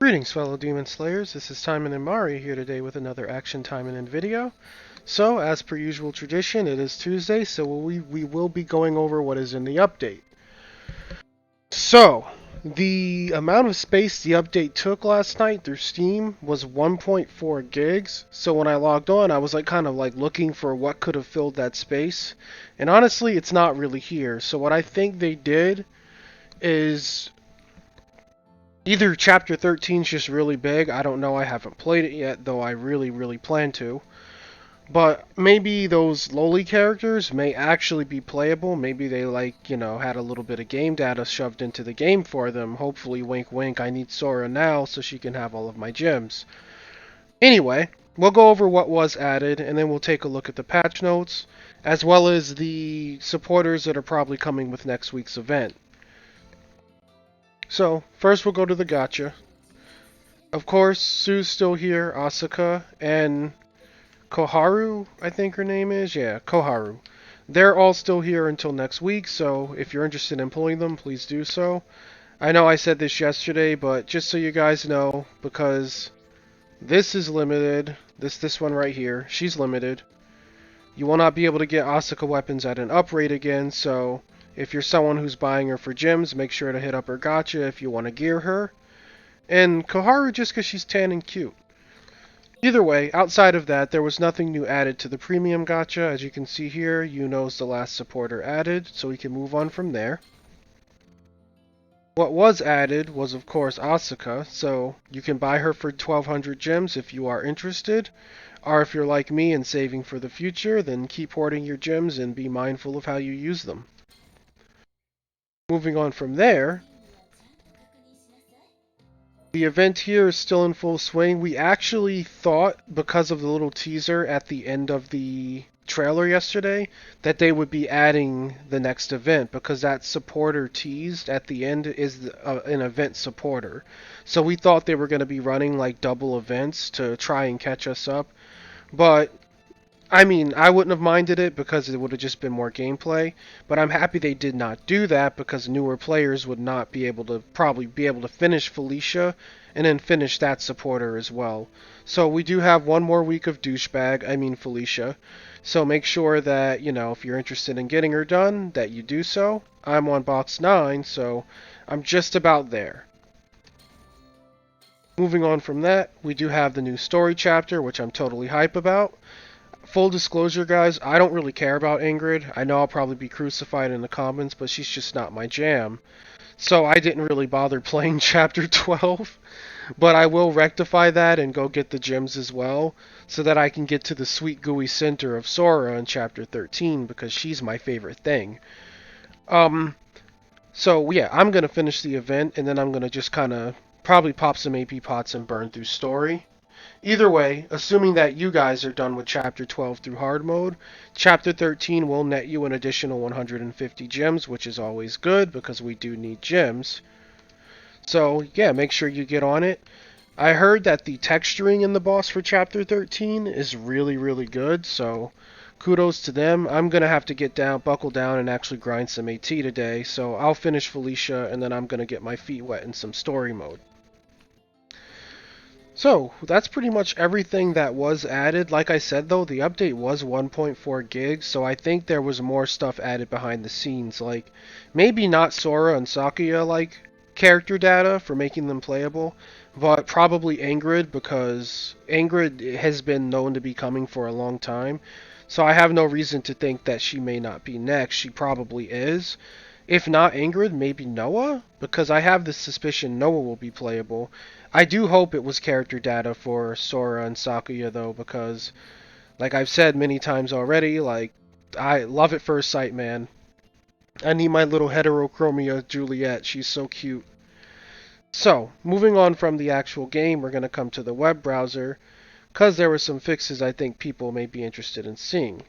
Greetings, fellow Demon Slayers. This is Taimanin Mari here today with another Action Taimanin video. So, as per usual tradition, it is Tuesday, so we will be going over what is in the update. So, the amount of space the update took last night through Steam was 1.4 gigs. So when I logged on, I was kind of looking for what could have filled that space. And honestly, it's not really here. So what I think they did is either Chapter 13 is just really big. I don't know. I haven't played it yet, though I really plan to. But maybe those lowly characters may actually be playable. Maybe they had a little bit of game data shoved into the game for them. Hopefully, wink wink, I need Sora now so she can have all of my gems. Anyway, we'll go over what was added, and then we'll take a look at the patch notes, as well as the supporters that are probably coming with next week's event. So, first we'll go to the gacha. Of course, Sue's still here, Asuka, and Koharu, I think her name is. Yeah, Koharu. They're all still here until next week, so if you're interested in pulling them, please do so. I know I said this yesterday, but just so you guys know, because this is limited, this one right here, she's limited. You will not be able to get Asuka weapons at an up rate again, so if you're someone who's buying her for gems, make sure to hit up her gacha if you want to gear her. And Koharu just because she's tan and cute. Either way, outside of that, there was nothing new added to the premium gacha. As you can see here, Yuno's the last supporter added, so we can move on from there. What was added was, of course, Asuka, so you can buy her for 1200 gems if you are interested. Or if you're like me and saving for the future, then keep hoarding your gems and be mindful of how you use them. Moving on from there, the event here is still in full swing. We actually thought, because of the little teaser at the end of the trailer yesterday, that they would be adding the next event, because that supporter teased at the end is an event supporter. So we thought they were going to be running double events to try and catch us up. But I mean, I wouldn't have minded it because it would have just been more gameplay, but I'm happy they did not do that because newer players would not be able to finish Felicia and then finish that supporter as well. So we do have one more week of Felicia. So make sure that, if you're interested in getting her done, that you do so. I'm on box 9, so I'm just about there. Moving on from that, we do have the new story chapter, which I'm totally hype about. Full disclosure, guys, I don't really care about Ingrid. I know I'll probably be crucified in the comments, but she's just not my jam. So I didn't really bother playing Chapter 12. But I will rectify that and go get the gems as well, so that I can get to the sweet gooey center of Sora in Chapter 13, because she's my favorite thing. So yeah, I'm going to finish the event, and then I'm going to just kind of probably pop some AP pots and burn through story. Either way, assuming that you guys are done with Chapter 12 through hard mode, Chapter 13 will net you an additional 150 gems, which is always good because we do need gems. So yeah, make sure you get on it. I heard that the texturing in the boss for Chapter 13 is really good, so kudos to them. I'm going to have to buckle down and actually grind some AT today, so I'll finish Felicia and then I'm going to get my feet wet in some story mode. So, that's pretty much everything that was added. Like I said though, the update was 1.4 gigs, so I think there was more stuff added behind the scenes, maybe not Sora and Sakuya character data for making them playable, but probably Ingrid, because Ingrid has been known to be coming for a long time, so I have no reason to think that she may not be next. She probably is. If not Ingrid, maybe Noah? Because I have the suspicion Noah will be playable. I do hope it was character data for Sora and Sakuya, though, because, like I've said many times already, I love at first sight, man. I need my little heterochromia Juliet. She's so cute. So, moving on from the actual game, we're going to come to the web browser, because there were some fixes I think people may be interested in seeing.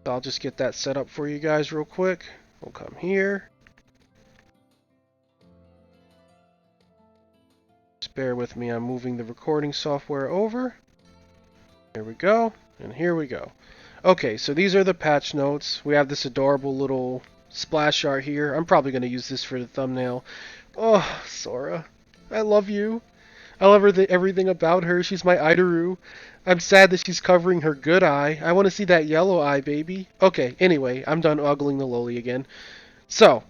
So I'll just get that set up for you guys real quick. We'll come here. Just bear with me, I'm moving the recording software over. There we go, and here we go. Okay, so these are the patch notes. We have this adorable little splash art here. I'm probably going to use this for the thumbnail. Oh, Sora, I love you. I love everything about her. She's my Idaru. I'm sad that she's covering her good eye. I want to see that yellow eye, baby. Okay, anyway, I'm done ogling the loli again. So,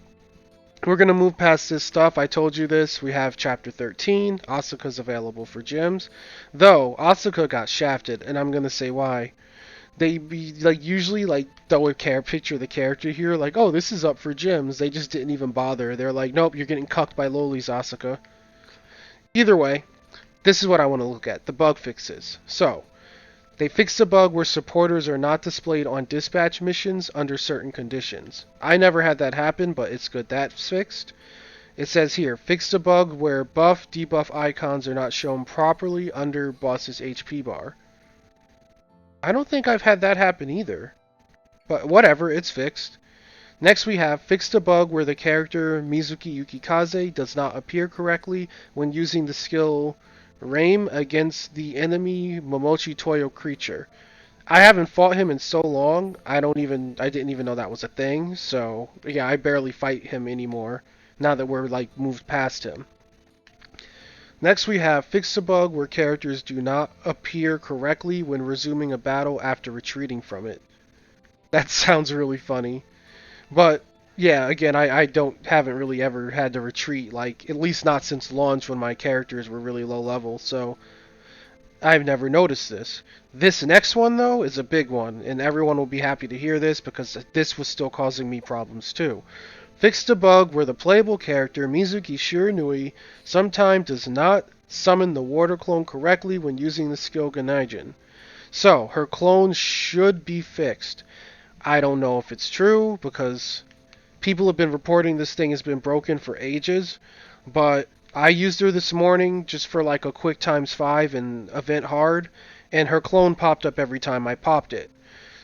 we're going to move past this stuff. I told you this. We have chapter 13. Asuka's available for gyms. Though, Asuka got shafted, and I'm going to say why. They be like usually like throw a picture of the character here, like, oh, this is up for gyms. They just didn't even bother. They're like, nope, you're getting cucked by lolis, Asuka. Either way, this is what I want to look at, the bug fixes. So, they fixed a bug where supporters are not displayed on dispatch missions under certain conditions. I never had that happen, but it's good that's fixed. It says here, fixed a bug where buff, debuff icons are not shown properly under boss's HP bar. I don't think I've had that happen either. But whatever, it's fixed. Next we have fixed a bug where the character Mizuki Yukikaze does not appear correctly when using the skill Raim against the enemy Momochi Toyo creature. I haven't fought him in so long, I didn't even know that was a thing, so yeah, I barely fight him anymore now that we're like moved past him. Next we have fixed a bug where characters do not appear correctly when resuming a battle after retreating from it. That sounds really funny. But yeah, again, I haven't really ever had to retreat, like at least not since launch when my characters were really low level, so I've never noticed this. This next one though is a big one, and everyone will be happy to hear this because this was still causing me problems too. Fixed a bug where the playable character Mizuki Shiranui sometimes does not summon the water clone correctly when using the skill Ganaijin. So, her clone should be fixed. I don't know if it's true because people have been reporting this thing has been broken for ages, but I used her this morning just for like a quick ×5 and event hard, and her clone popped up every time I popped it.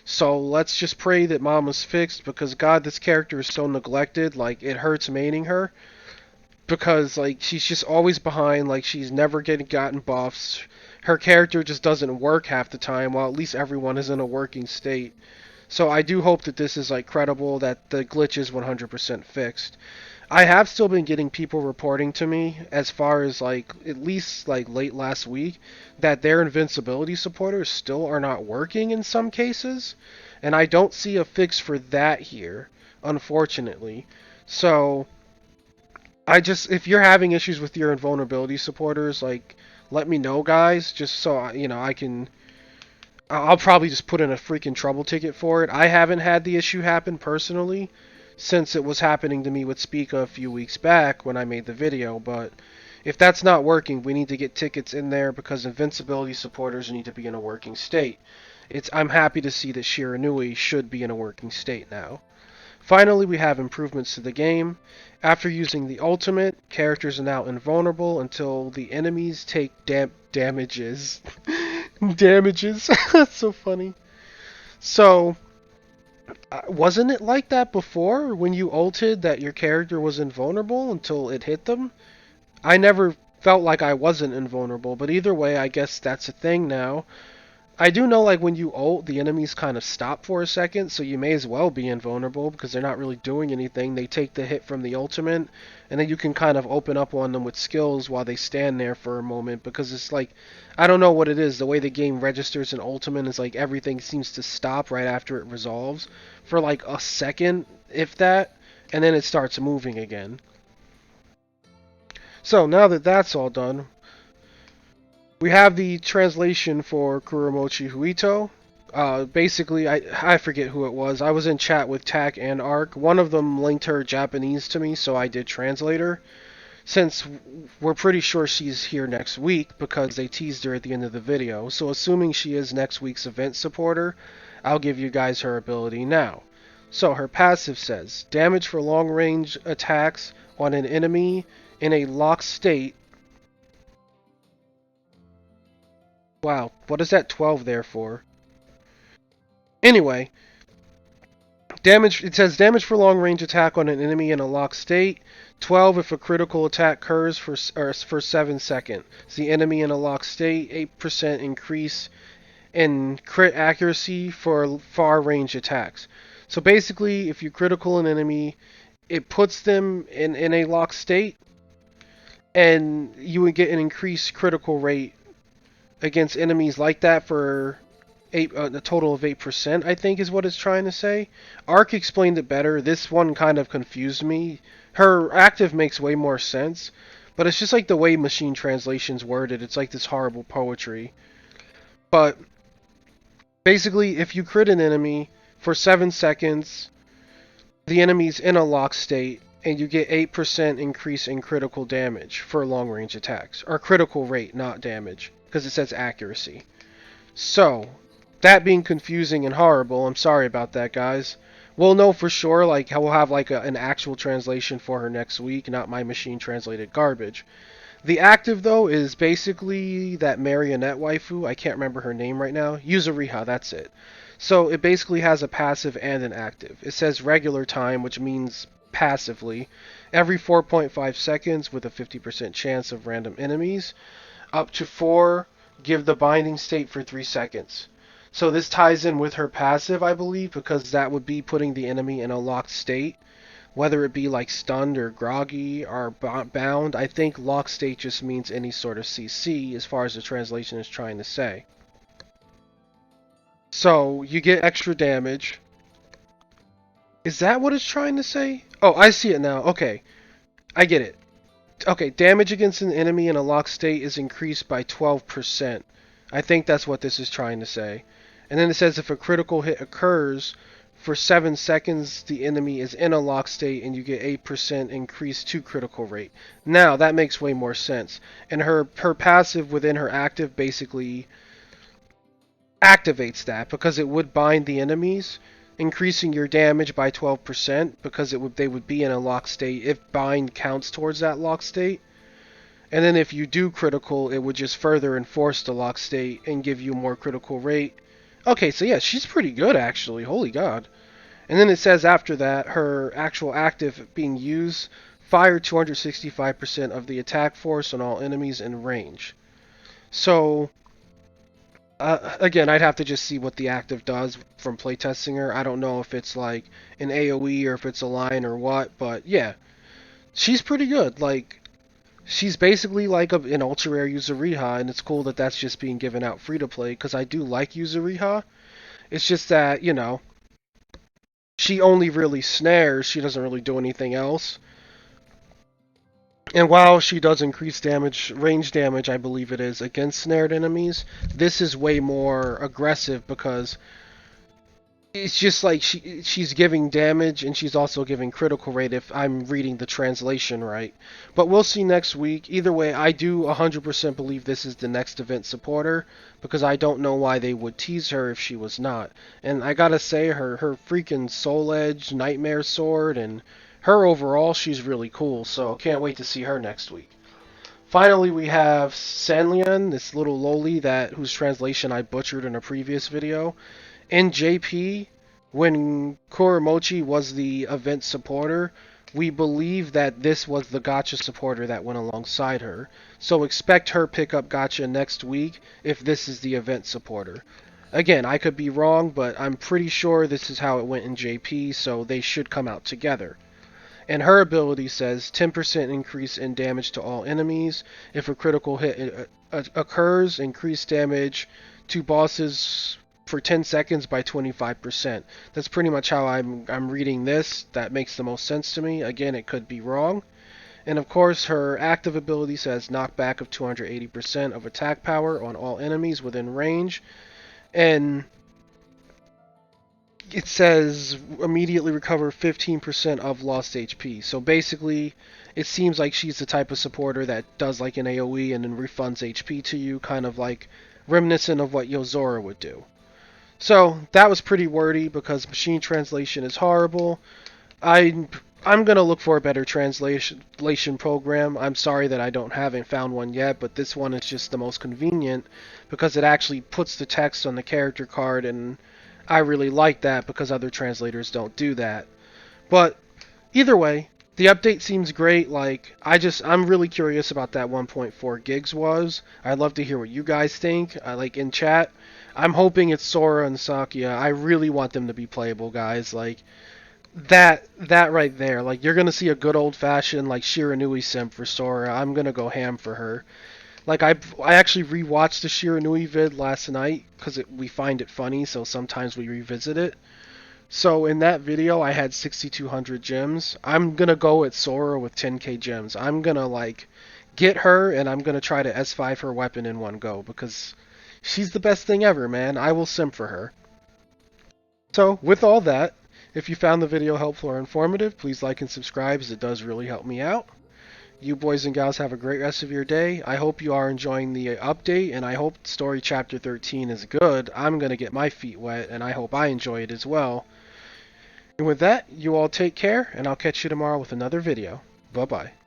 So let's just pray that Mama's fixed because God, this character is so neglected, like it hurts maining her because like she's just always behind, like she's never gotten buffs. Her character just doesn't work half the time, while at least everyone is in a working state. So I do hope that this is like credible, that the glitch is 100% fixed. I have still been getting people reporting to me as far as like at least like late last week that their invincibility supporters still are not working in some cases, and I don't see a fix for that here, unfortunately. So if you're having issues with your invulnerability supporters, like let me know, guys, just so I can I'll probably just put in a freaking trouble ticket for it. I haven't had the issue happen personally, since it was happening to me with Spica a few weeks back when I made the video, but if that's not working, we need to get tickets in there because invincibility supporters need to be in a working state. I'm happy to see that Shiranui should be in a working state now. Finally, we have improvements to the game. After using the ultimate, characters are now invulnerable until the enemies take damages. Damages. That's so funny. So, wasn't it like that before when you ulted that your character was invulnerable until it hit them? I never felt like I wasn't invulnerable, but either way, I guess that's a thing now. I do know like when you ult, the enemies kind of stop for a second, so you may as well be invulnerable because they're not really doing anything. They take the hit from the ultimate, and then you can kind of open up on them with skills while they stand there for a moment because it's like, I don't know what it is. The way the game registers an ultimate is like everything seems to stop right after it resolves for like a second, if that, and then it starts moving again. So now that that's all done, we have the translation for Kuromochi Huito. Basically, I forget who it was. I was in chat with Tak and Ark. One of them linked her Japanese to me, so I did translate her. Since we're pretty sure she's here next week because they teased her at the end of the video. So assuming she is next week's event supporter, I'll give you guys her ability now. So her passive says, damage for long range attacks on an enemy in a locked state. Wow, what is that 12 there for? Anyway, it says damage for long range attack on an enemy in a locked state. 12 if a critical attack occurs for 7 seconds. The enemy in a locked state, 8% increase in crit accuracy for far range attacks. So basically, if you critical an enemy, it puts them in a locked state, and you would get an increased critical rate against enemies like that for a total of 8%, I think is what it's trying to say. Ark explained it better. This one kind of confused me. Her active makes way more sense, but it's just like the way machine translations worded. It's like this horrible poetry. But basically, if you crit an enemy for 7 seconds, the enemy's in a lock state, and you get 8% increase in critical damage for long range attacks. Or critical rate, not damage, because it says accuracy. So, that being confusing and horrible, I'm sorry about that, guys. We'll know for sure, like, we'll have like an actual translation for her next week, not my machine translated garbage. The active, though, is basically that marionette waifu. I can't remember her name right now. Yuzuriha, that's it. So it basically has a passive and an active. It says regular time, which means passively, every 4.5 seconds with a 50% chance of random enemies. Up to 4, give the binding state for 3 seconds. So this ties in with her passive, I believe, because that would be putting the enemy in a locked state, whether it be like stunned or groggy or bound. I think lock state just means any sort of CC as far as the translation is trying to say. So you get extra damage. Is that what it's trying to say? Oh, I see it now. Okay, I get it. Okay, damage against an enemy in a locked state is increased by 12%. I think that's what this is trying to say. And then it says if a critical hit occurs, for 7 seconds the enemy is in a lock state and you get 8% increase to critical rate. Now, that makes way more sense. And her passive within her active basically activates that because it would bind the enemies, increasing your damage by 12% because they would be in a lock state if bind counts towards that lock state. And then if you do critical, it would just further enforce the lock state and give you more critical rate. Okay, so yeah, she's pretty good actually. Holy god. And then it says after that, her actual active being used, fire 265% of the attack force on all enemies in range. So, again, I'd have to just see what the active does from playtesting her. I don't know if it's like an AoE or if it's a line or what, but yeah, she's pretty good. Like, she's basically like an ultra rare Yuzuriha, and it's cool that that's just being given out free to play because I do like Yuzuriha. It's just that, she only really snares, she doesn't really do anything else. And while she does increase damage, range damage, I believe it is, against snared enemies, this is way more aggressive because it's just like she's giving damage and she's also giving critical rate if I'm reading the translation right. But we'll see next week. Either way, I do 100% believe this is the next event supporter because I don't know why they would tease her if she was not. And I gotta say, her freaking Soul Edge Nightmare Sword and her overall, she's really cool. So can't wait to see her next week. Finally, we have Sanlian, this little loli whose translation I butchered in a previous video. In JP, when Kurimochi was the event supporter, we believe that this was the gacha supporter that went alongside her. So expect her pick up gacha next week if this is the event supporter. Again, I could be wrong, but I'm pretty sure this is how it went in JP, so they should come out together. And her ability says 10% increase in damage to all enemies. If a critical hit occurs, increase damage to bosses for 10 seconds by 25%. That's pretty much how I'm reading this. That makes the most sense to me. Again, it could be wrong. And of course, her active ability says knockback of 280% of attack power on all enemies within range. And it says immediately recover 15% of lost HP. So basically, it seems like she's the type of supporter that does like an AoE and then refunds HP to you, kind of like reminiscent of what Yozora would do. So that was pretty wordy because machine translation is horrible. I'm gonna look for a better translation program. I'm sorry that haven't found one yet, but this one is just the most convenient because it actually puts the text on the character card, and I really like that because other translators don't do that. But either way, the update seems great. Like, I'm really curious about that 1.4 gigs was. I'd love to hear what you guys think. Like in chat, I'm hoping it's Sora and Sakuya. I really want them to be playable, guys. Like, That right there, like you're gonna see a good old fashioned like Shiranui simp for Sora. I'm gonna go ham for her. Like I actually rewatched the Shiranui vid last night because we find it funny, so sometimes we revisit it. So in that video, I had 6,200 gems. I'm gonna go at Sora with 10k gems. I'm gonna like get her, and I'm gonna try to S5 her weapon in one go because she's the best thing ever, man. I will simp for her. So with all that, if you found the video helpful or informative, please like and subscribe as it does really help me out. You boys and gals have a great rest of your day. I hope you are enjoying the update, and I hope story chapter 13 is good. I'm gonna get my feet wet, and I hope I enjoy it as well. And with that, you all take care, and I'll catch you tomorrow with another video. Bye-bye.